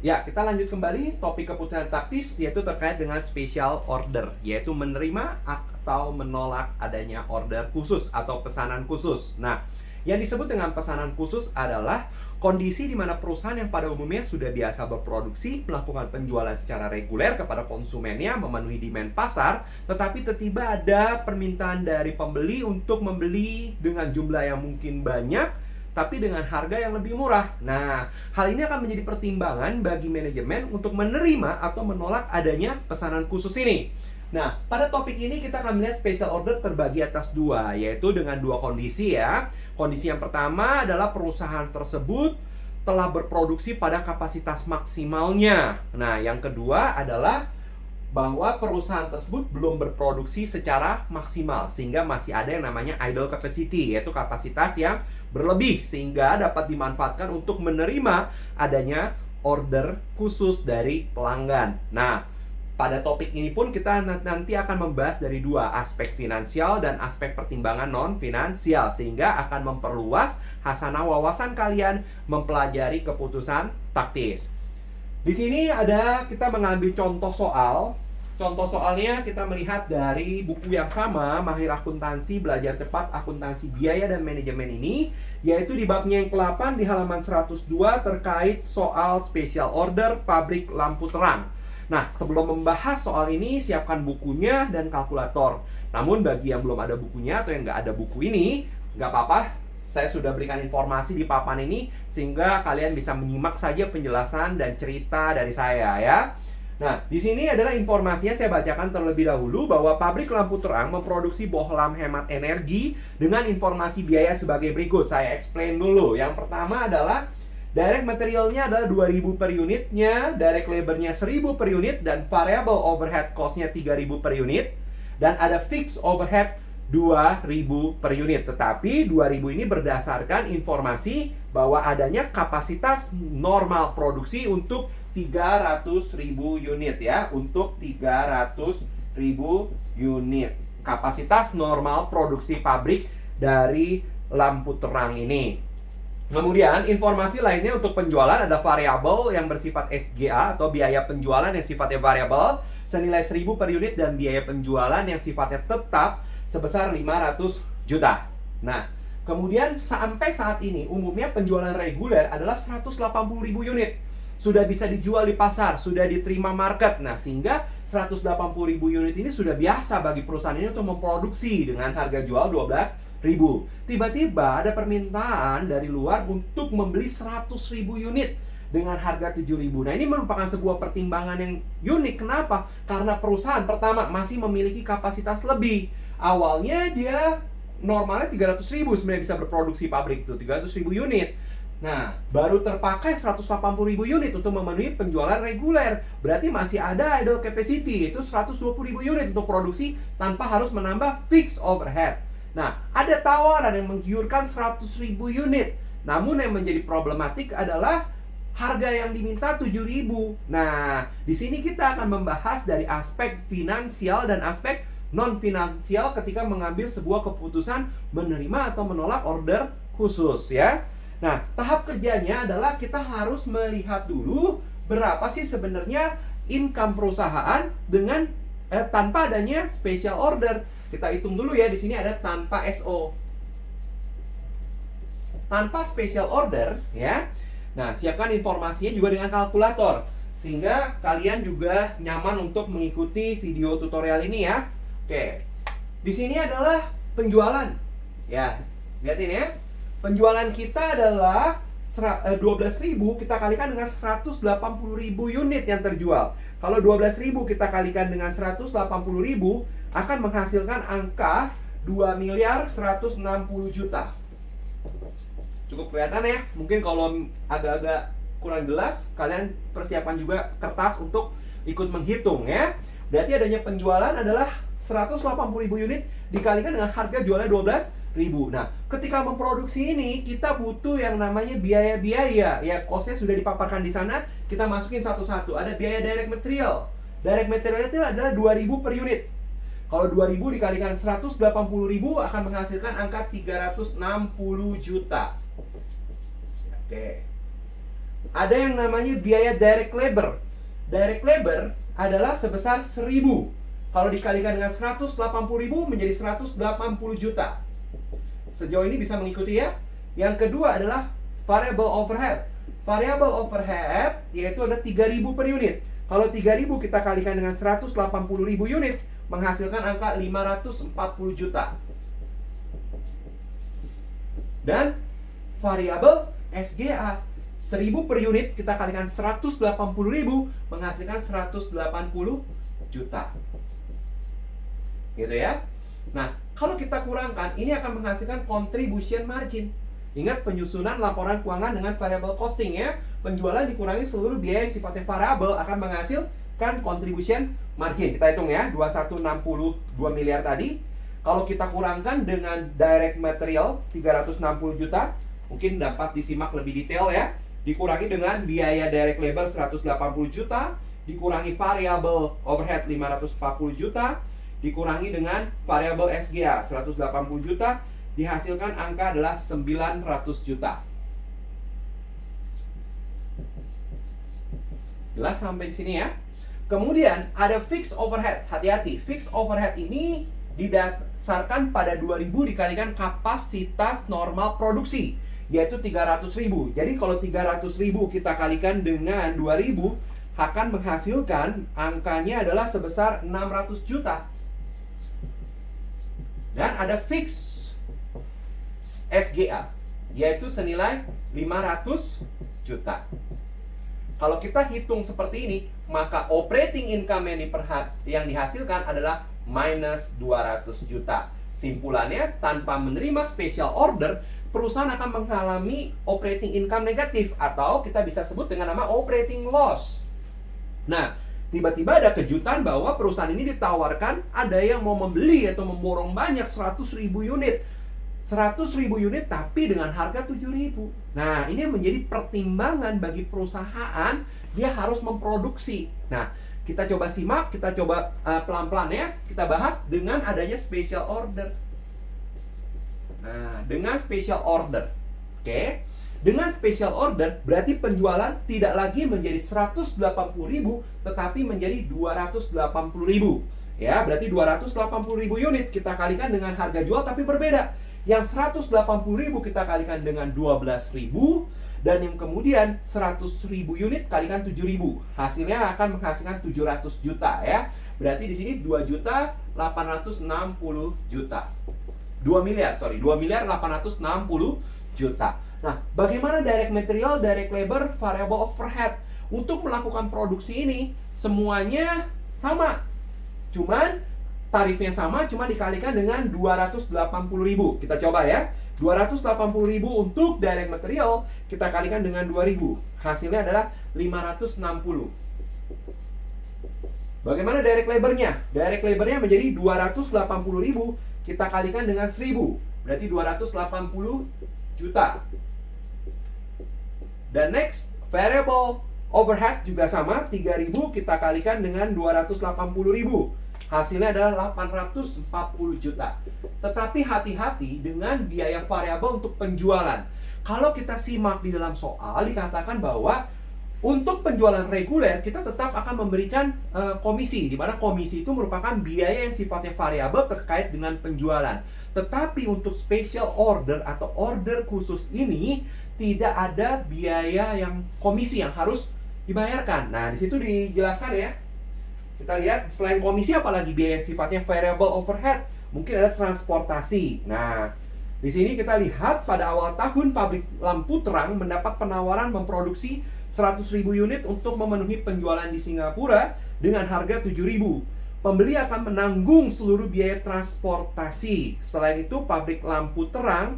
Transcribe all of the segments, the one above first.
Ya, kita lanjut kembali topik keputusan taktis yaitu terkait dengan special order, yaitu menerima atau menolak adanya order khusus atau pesanan khusus. Nah, yang disebut dengan pesanan khusus adalah kondisi di mana perusahaan yang pada umumnya sudah biasa berproduksi, melakukan penjualan secara reguler kepada konsumennya, memenuhi demand pasar, tetapi tiba-tiba ada permintaan dari pembeli untuk membeli dengan jumlah yang mungkin banyak tapi dengan harga yang lebih murah. Nah, hal ini akan menjadi pertimbangan bagi manajemen untuk menerima atau menolak adanya pesanan khusus ini. Nah, pada topik ini kita akan melihat special order terbagi atas dua, yaitu dengan dua kondisi ya. Kondisi yang pertama adalah perusahaan tersebut telah berproduksi pada kapasitas maksimalnya. Nah, yang kedua adalah bahwa perusahaan tersebut belum berproduksi secara maksimal sehingga masih ada yang namanya idle capacity, yaitu kapasitas yang berlebih sehingga dapat dimanfaatkan untuk menerima adanya order khusus dari pelanggan. Nah, pada topik ini pun kita nanti akan membahas dari dua aspek finansial dan aspek pertimbangan non finansial sehingga akan memperluas hasanah wawasan kalian mempelajari keputusan taktis. Di sini ada kita mengambil contoh soal. Contoh soalnya kita melihat dari buku yang sama, Mahir Akuntansi Belajar Cepat Akuntansi Biaya dan Manajemen ini, yaitu di babnya yang ke-8 di halaman 102 terkait soal special order pabrik lampu terang. Nah, sebelum membahas soal ini, siapkan bukunya dan kalkulator. Namun bagi yang belum ada bukunya atau yang nggak ada buku ini, nggak apa-apa. Saya sudah berikan informasi di papan ini sehingga kalian bisa menyimak saja penjelasan dan cerita dari saya ya. Nah, di sini adalah informasinya saya bacakan terlebih dahulu bahwa pabrik lampu terang memproduksi bohlam hemat energi dengan informasi biaya sebagai berikut. Saya explain dulu. Yang pertama adalah direct materialnya adalah 2000 per unitnya, direct labornya 1000 per unit, dan variable overhead costnya 3000 per unit, dan ada fixed overhead 2000 per unit. Tetapi 2000 ini berdasarkan informasi bahwa adanya kapasitas normal produksi untuk 300.000 unit ya, untuk 300.000 unit. Kapasitas normal produksi pabrik dari lampu terang ini. Kemudian informasi lainnya untuk penjualan ada variabel yang bersifat SGA atau biaya penjualan yang sifatnya variabel senilai 1000 per unit dan biaya penjualan yang sifatnya tetap sebesar 500 juta. Nah, kemudian sampai saat ini umumnya penjualan reguler adalah 180.000 unit. Sudah bisa dijual di pasar, sudah diterima market. Nah, sehingga 180.000 unit ini sudah biasa bagi perusahaan ini untuk memproduksi dengan harga jual 12.000. Tiba-tiba ada permintaan dari luar untuk membeli 100.000 unit dengan harga 7.000. Nah, ini merupakan sebuah pertimbangan yang unik. Kenapa? Karena perusahaan pertama masih memiliki kapasitas lebih. Awalnya dia normalnya 300.000 sebenarnya bisa berproduksi pabrik itu, 300.000 unit. Nah, baru terpakai 180.000 unit untuk memenuhi penjualan reguler. Berarti masih ada idle capacity, yaitu 120.000 unit untuk produksi tanpa harus menambah fixed overhead. Nah, ada tawaran yang menggiurkan 100.000 unit. Namun yang menjadi problematik adalah harga yang diminta 7.000. Nah, di sini kita akan membahas dari aspek finansial dan aspek non-finansial ketika mengambil sebuah keputusan menerima atau menolak order khusus ya. Nah, tahap kerjanya adalah kita harus melihat dulu berapa sih sebenarnya income perusahaan dengan tanpa adanya special order. Kita hitung dulu ya, di sini ada tanpa SO. Tanpa special order ya. Nah, siapkan informasinya juga dengan kalkulator sehingga kalian juga nyaman untuk mengikuti video tutorial ini ya. Oke. Di sini adalah penjualan. Ya, lihatin ya. Penjualan kita adalah 12.000 kita kalikan dengan 180.000 unit yang terjual. Kalau 12.000 kita kalikan dengan 180.000 akan menghasilkan angka 2.160 juta. Cukup kelihatan ya? Mungkin kalau agak-agak kurang jelas, kalian persiapan juga kertas untuk ikut menghitung ya. Berarti adanya penjualan adalah 180.000 unit dikalikan dengan harga jualnya 12.000. Nah, ketika memproduksi ini kita butuh yang namanya biaya-biaya. Ya, costnya sudah dipaparkan di sana. Kita masukin satu-satu. Ada biaya direct material. Direct material itu adalah 2.000 per unit. Kalau 2.000 dikalikan 180.000 akan menghasilkan angka 360 juta. Oke. ada yang namanya biaya direct labor. Direct labor adalah sebesar 1.000. Kalau dikalikan dengan 180.000 menjadi 180 juta. Sejauh ini bisa mengikuti ya. Yang kedua adalah variable overhead. Variable overhead yaitu ada 3.000 per unit. Kalau 3.000 kita kalikan dengan 180.000 unit, menghasilkan angka 540 juta. Dan variabel SGA 1.000 per unit kita kalikan 180.000 menghasilkan 180 juta. Gitu ya. Nah, kalau kita kurangkan, ini akan menghasilkan contribution margin. Ingat penyusunan laporan keuangan dengan variable costing ya. Penjualan dikurangi seluruh biaya yang sifatnya variabel akan menghasilkan contribution margin. Kita hitung ya, 2162 miliar tadi. Kalau kita kurangkan dengan direct material 360 juta, mungkin dapat disimak lebih detail ya. Dikurangi dengan biaya direct labor 180 juta, dikurangi variable overhead 540 juta, dikurangi dengan variable SGA 180 juta, dihasilkan angka adalah 900 juta. Jelas sampai di sini ya. Kemudian ada fixed overhead. Hati-hati, fixed overhead ini didasarkan pada 2.000 dikalikan kapasitas normal produksi, yaitu 300.000. Jadi kalau 300.000 kita kalikan dengan 2.000 akan menghasilkan angkanya adalah sebesar 600 juta. Dan ada fixed SGA, yaitu senilai 500 juta. Kalau kita hitung seperti ini, maka operating income yang dihasilkan adalah minus 200 juta. Simpulannya, tanpa menerima special order, perusahaan akan mengalami operating income negatif, atau kita bisa sebut dengan nama operating loss. Nah, tiba-tiba ada kejutan bahwa perusahaan ini ditawarkan ada yang mau membeli atau memborong banyak 100.000 unit. 100.000 unit tapi dengan harga 7.000. Nah, ini menjadi pertimbangan bagi perusahaan, dia harus memproduksi. Nah, kita coba simak, kita coba pelan-pelan ya. Kita bahas dengan adanya special order. Nah, dengan special order. Oke. Dengan special order berarti penjualan tidak lagi menjadi 180.000 tetapi menjadi 280.000. Ya, berarti 280.000 unit kita kalikan dengan harga jual tapi berbeda. Yang 180.000 kita kalikan dengan 12.000 dan yang kemudian 100.000 unit kalikan 7.000. Hasilnya akan menghasilkan 700 juta ya. Berarti di sini 2.860 juta. 2 miliar 860 juta. Nah, bagaimana direct material, direct labor, variable overhead? Untuk melakukan produksi ini semuanya sama. Cuman tarifnya sama, cuma dikalikan dengan 280.000. Kita coba ya. 280.000 untuk direct material, kita kalikan dengan 2.000. Hasilnya adalah 560. Bagaimana direct labornya? Direct labornya menjadi 280.000, kita kalikan dengan 1.000. Berarti 280 juta. Dan next, variable overhead juga sama, 3.000 kita kalikan dengan 280.000. Hasilnya adalah 840 juta. Tetapi hati-hati dengan biaya variabel untuk penjualan. Kalau kita simak di dalam soal, dikatakan bahwa untuk penjualan reguler, kita tetap akan memberikan komisi, di mana komisi itu merupakan biaya yang sifatnya variabel terkait dengan penjualan. Tetapi untuk special order atau order khusus ini, tidak ada biaya yang komisi yang harus dibayarkan. Nah, di situ dijelaskan ya. Kita lihat, selain komisi apalagi biaya yang sifatnya variable overhead. Mungkin ada transportasi. Nah, di sini kita lihat pada awal tahun pabrik lampu terang mendapat penawaran memproduksi 100.000 unit untuk memenuhi penjualan di Singapura dengan harga 7.000. Pembeli akan menanggung seluruh biaya transportasi. Selain itu, pabrik lampu terang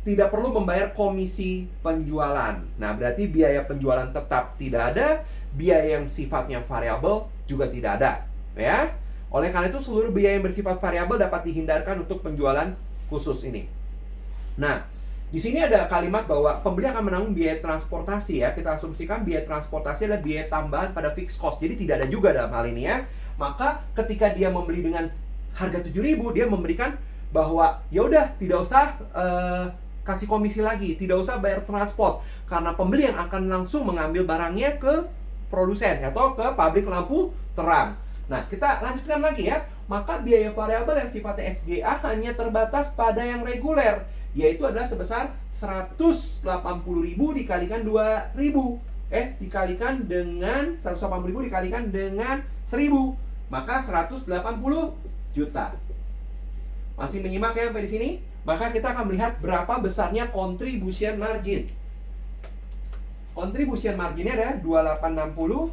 tidak perlu membayar komisi penjualan. Nah, berarti biaya penjualan tetap tidak ada, biaya yang sifatnya variabel juga tidak ada, ya. Oleh karena itu, seluruh biaya yang bersifat variabel dapat dihindarkan untuk penjualan khusus ini. Nah, di sini ada kalimat bahwa pembeli akan menanggung biaya transportasi ya. Kita asumsikan biaya transportasi adalah biaya tambahan pada fixed cost. Jadi tidak ada juga dalam hal ini ya. Maka ketika dia membeli dengan harga 7.000, dia memberikan bahwa ya udah tidak usah kasih komisi lagi, tidak usah bayar transport, karena pembeli yang akan langsung mengambil barangnya ke produsen atau ke pabrik lampu terang. Nah, kita lanjutkan lagi ya. Maka biaya variabel yang sifatnya SGA hanya terbatas pada yang reguler, yaitu adalah sebesar 180.000 dikalikan 2.000. Dikalikan dengan 180.000 dikalikan dengan 1.000, maka 180 juta. Masih menyimak ya sampai di sini? Maka kita akan melihat berapa besarnya contribution margin. Contribution marginnya ada 2860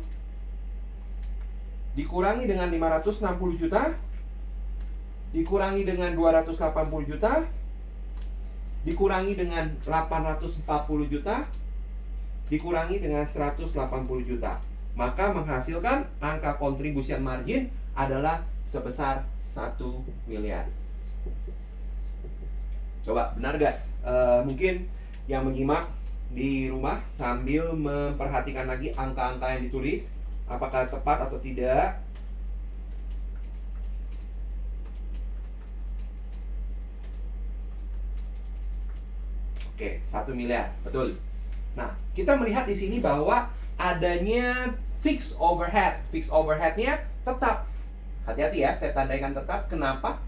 dikurangi dengan 560 juta dikurangi dengan 280 juta dikurangi dengan 840 juta dikurangi dengan 180 juta. Maka menghasilkan angka contribution margin adalah sebesar 1 miliar. Coba, benar gak? Mungkin yang menyimak di rumah sambil memperhatikan lagi angka-angka yang ditulis, apakah tepat atau tidak. Oke, 1 miliar, betul. Nah, kita melihat di sini bahwa adanya fixed overhead. Fixed overheadnya tetap. Hati-hati ya, saya tandaikan tetap. Kenapa?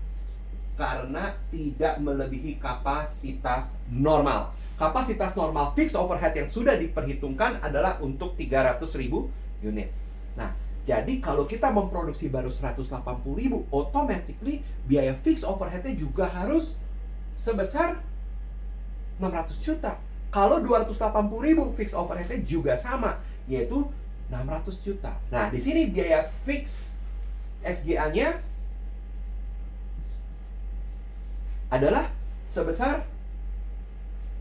Karena tidak melebihi kapasitas normal. Kapasitas normal fixed overhead yang sudah diperhitungkan adalah untuk 300.000 unit. Nah, jadi kalau kita memproduksi baru 180.000, automatically biaya fixed overheadnya juga harus sebesar 600 juta. Kalau 280.000 fixed overheadnya juga sama, yaitu 600 juta. Nah, di sini biaya fix SGA-nya adalah sebesar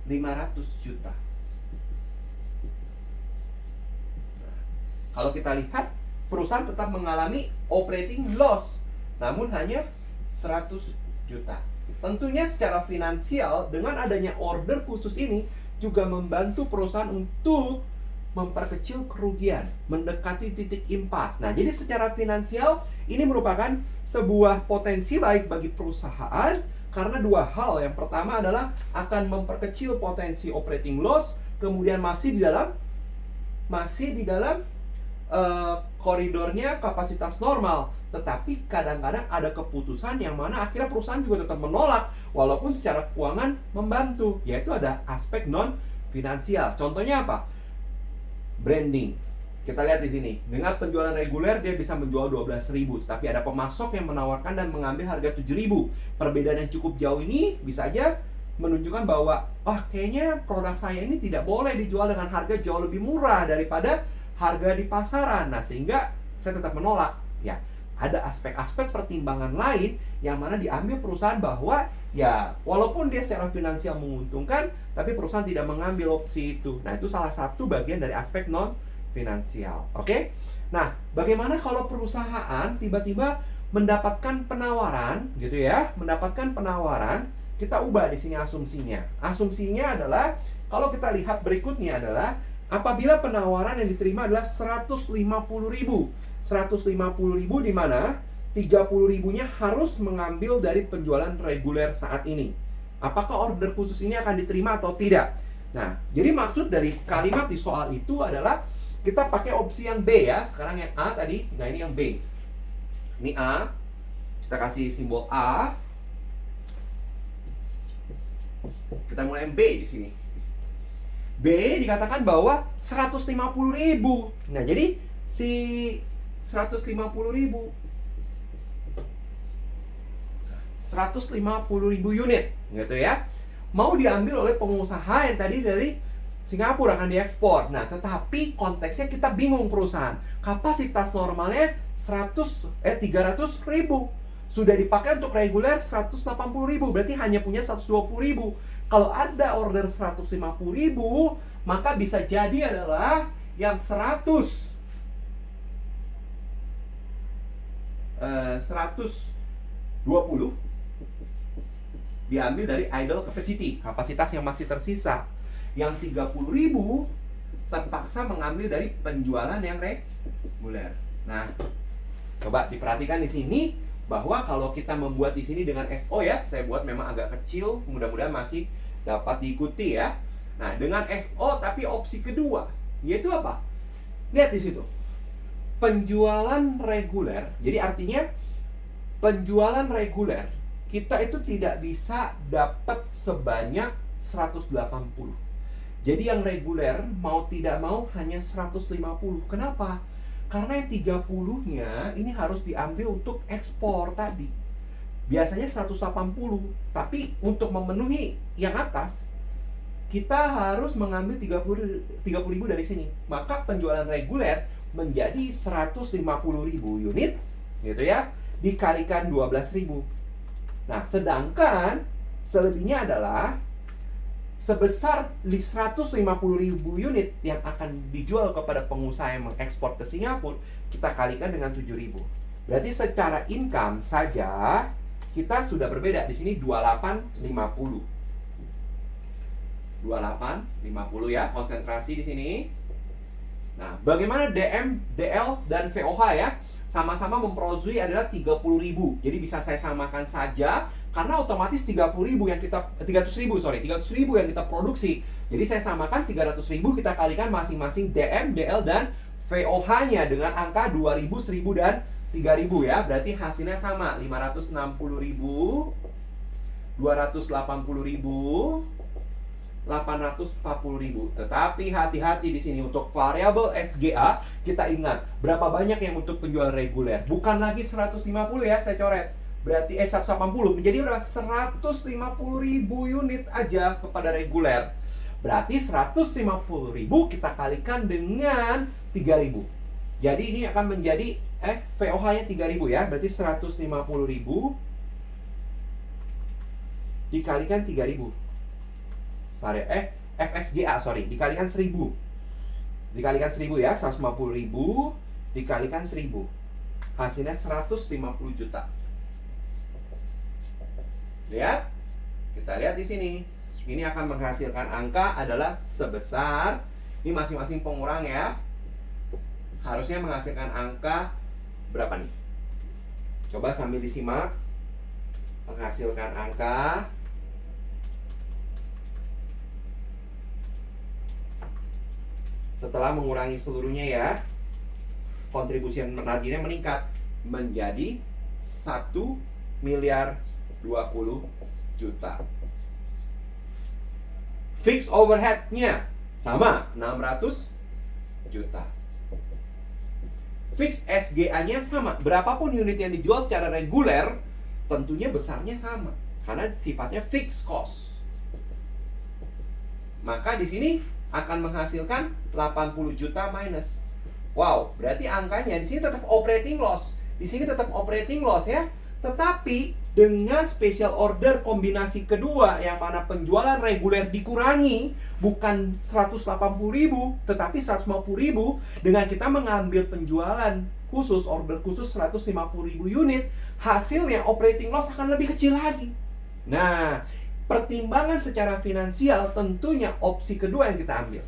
500 juta. Nah, kalau kita lihat, perusahaan tetap mengalami operating loss, namun hanya 100 juta. Tentunya secara finansial, dengan adanya order khusus ini juga membantu perusahaan untuk memperkecil kerugian, mendekati titik impas. Nah, jadi secara finansial ini merupakan sebuah potensi baik bagi perusahaan karena dua hal. Yang pertama adalah akan memperkecil potensi operating loss, kemudian masih di dalam koridornya kapasitas normal. Tetapi kadang-kadang ada keputusan yang mana akhirnya perusahaan juga tetap menolak walaupun secara keuangan membantu, yaitu ada aspek non finansial. Contohnya apa? Branding. Kita lihat di sini, dengan penjualan reguler dia bisa menjual 12.000, tapi ada pemasok yang menawarkan dan mengambil harga 7.000. Perbedaan yang cukup jauh ini bisa aja menunjukkan bahwa kayaknya produk saya ini tidak boleh dijual dengan harga jauh lebih murah daripada harga di pasaran. Nah, sehingga saya tetap menolak. Ya, ada aspek-aspek pertimbangan lain yang mana diambil perusahaan bahwa ya walaupun dia secara finansial menguntungkan, tapi perusahaan tidak mengambil opsi itu. Nah, itu salah satu bagian dari aspek non finansial. Oke? Nah, bagaimana kalau perusahaan tiba-tiba mendapatkan penawaran gitu ya, mendapatkan penawaran, kita ubah di sini asumsinya. Asumsinya adalah kalau kita lihat berikutnya adalah apabila penawaran yang diterima adalah 150.000. 150.000 di mana 30.000-nya harus mengambil dari penjualan reguler saat ini. Apakah order khusus ini akan diterima atau tidak? Nah, jadi maksud dari kalimat di soal itu adalah kita pakai opsi yang B ya. Sekarang yang A tadi, nah ini yang B. Ini A. Kita kasih simbol A. Kita mulai yang B di sini. B dikatakan bahwa 150.000. Nah, jadi si 150.000 unit gitu ya, mau diambil oleh pengusaha yang tadi dari Singapura akan diekspor. Nah, tetapi konteksnya kita bingung perusahaan. Kapasitas normalnya 300.000. Sudah dipakai untuk reguler 180.000, berarti hanya punya 120.000. Kalau ada order 150.000, maka bisa jadi adalah yang 120 diambil dari idle capacity, kapasitas yang masih tersisa. Yang 30.000 terpaksa mengambil dari penjualan yang reguler. Nah, coba diperhatikan di sini bahwa kalau kita membuat di sini dengan SO ya, saya buat memang agak kecil, mudah-mudahan masih dapat diikuti ya. Nah, dengan SO tapi opsi kedua, yaitu apa? Lihat di situ. Penjualan reguler. Jadi artinya penjualan reguler kita itu tidak bisa dapat sebanyak 180. Jadi yang reguler mau tidak mau hanya 150. Kenapa? Karena yang 30-nya ini harus diambil untuk ekspor tadi. Biasanya 180, tapi untuk memenuhi yang atas kita harus mengambil 30.000 dari sini. Maka penjualan reguler menjadi 150.000 unit gitu ya, dikalikan 12.000. Nah, sedangkan selebihnya adalah sebesar 150.000 unit yang akan dijual kepada pengusaha yang mengekspor ke Singapura, kita kalikan dengan 7.000. Berarti secara income saja kita sudah berbeda. Di sini 2850. 2850 ya, konsentrasi di sini. Nah, bagaimana DM, DL dan VOH ya? Sama-sama memproduksi adalah 30.000. Jadi bisa saya samakan saja karena otomatis 30.000 yang kita 300.000 yang kita produksi. Jadi saya samakan 300.000 kita kalikan masing-masing DM, DL dan VOH-nya dengan angka 2.000, 1.000 dan 3.000 ya. Berarti hasilnya sama, 560.000, 280.000, 840.000. Tetapi hati-hati di sini untuk variabel SGA, kita ingat berapa banyak yang untuk penjualan reguler. Bukan lagi 150 ya, saya coret. Berarti 180 menjadi berapa? 150.000 unit aja kepada reguler. Berarti 150.000 kita kalikan dengan 3.000. Jadi ini akan menjadi VOH-nya 3.000 ya. Berarti 150.000 dikalikan 3.000. FSGA dikalikan 1.000. Dikalikan 1.000 ya, 150.000 dikalikan 1.000. Hasilnya 150 juta. Lihat? Kita lihat di sini. Ini akan menghasilkan angka adalah sebesar, ini masing-masing pengurang ya. Harusnya menghasilkan angka berapa nih? Coba sambil disimak. Menghasilkan angka setelah mengurangi seluruhnya ya, kontribusi marginnya meningkat menjadi 1.020 juta. Fixed overhead-nya sama, 600 juta. Fixed SGA-nya sama. Berapapun unit yang dijual secara reguler, tentunya besarnya sama karena sifatnya fixed cost. Maka di sini akan menghasilkan 80 juta minus. Wow, berarti angkanya di sini tetap operating loss. Di sini tetap operating loss ya. Tetapi dengan special order kombinasi kedua yang mana penjualan reguler dikurangi bukan 180.000 tetapi 150.000, dengan kita mengambil penjualan khusus, order khusus 150.000 unit, hasilnya operating loss akan lebih kecil lagi. Nah, pertimbangan secara finansial tentunya opsi kedua yang kita ambil.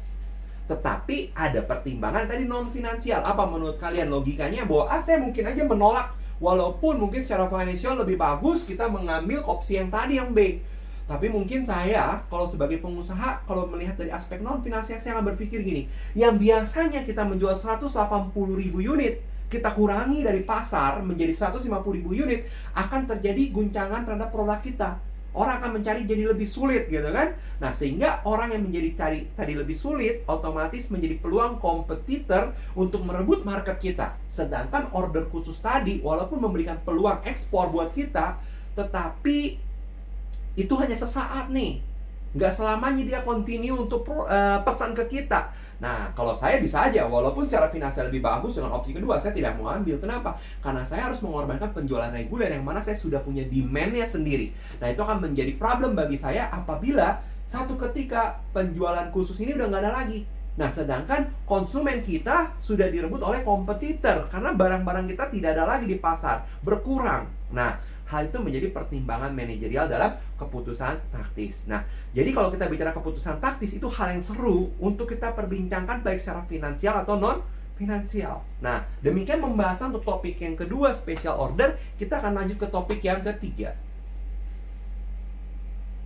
Tetapi ada pertimbangan tadi non finansial. Apa menurut kalian logikanya? Bahwa saya mungkin aja menolak, walaupun mungkin secara finansial lebih bagus kita mengambil opsi yang tadi, yang B. Tapi mungkin saya kalau sebagai pengusaha, kalau melihat dari aspek non finansial, saya akan berpikir gini, yang biasanya kita menjual 180.000 unit, kita kurangi dari pasar menjadi 150.000 unit, akan terjadi guncangan terhadap produk kita. Orang akan mencari jadi lebih sulit gitu kan. Nah, sehingga orang yang menjadi cari tadi lebih sulit otomatis menjadi peluang kompetitor untuk merebut market kita. Sedangkan order khusus tadi walaupun memberikan peluang ekspor buat kita, tetapi itu hanya sesaat nih. Nggak selamanya dia continue untuk pesan ke kita. Nah, kalau saya bisa aja, walaupun secara finansial lebih bagus dengan opsi kedua, saya tidak mau ambil. Kenapa? Karena saya harus mengorbankan penjualan reguler yang mana saya sudah punya demand-nya sendiri. Nah, itu akan menjadi problem bagi saya apabila satu ketika penjualan khusus ini udah nggak ada lagi. Nah, sedangkan konsumen kita sudah direbut oleh kompetitor karena barang-barang kita tidak ada lagi di pasar, berkurang. Nah, hal itu menjadi pertimbangan manajerial dalam keputusan taktis. Nah, jadi kalau kita bicara keputusan taktis, itu hal yang seru untuk kita perbincangkan baik secara finansial atau non finansial. Nah, demikian pembahasan untuk topik yang kedua, special order. Kita akan lanjut ke topik yang ketiga.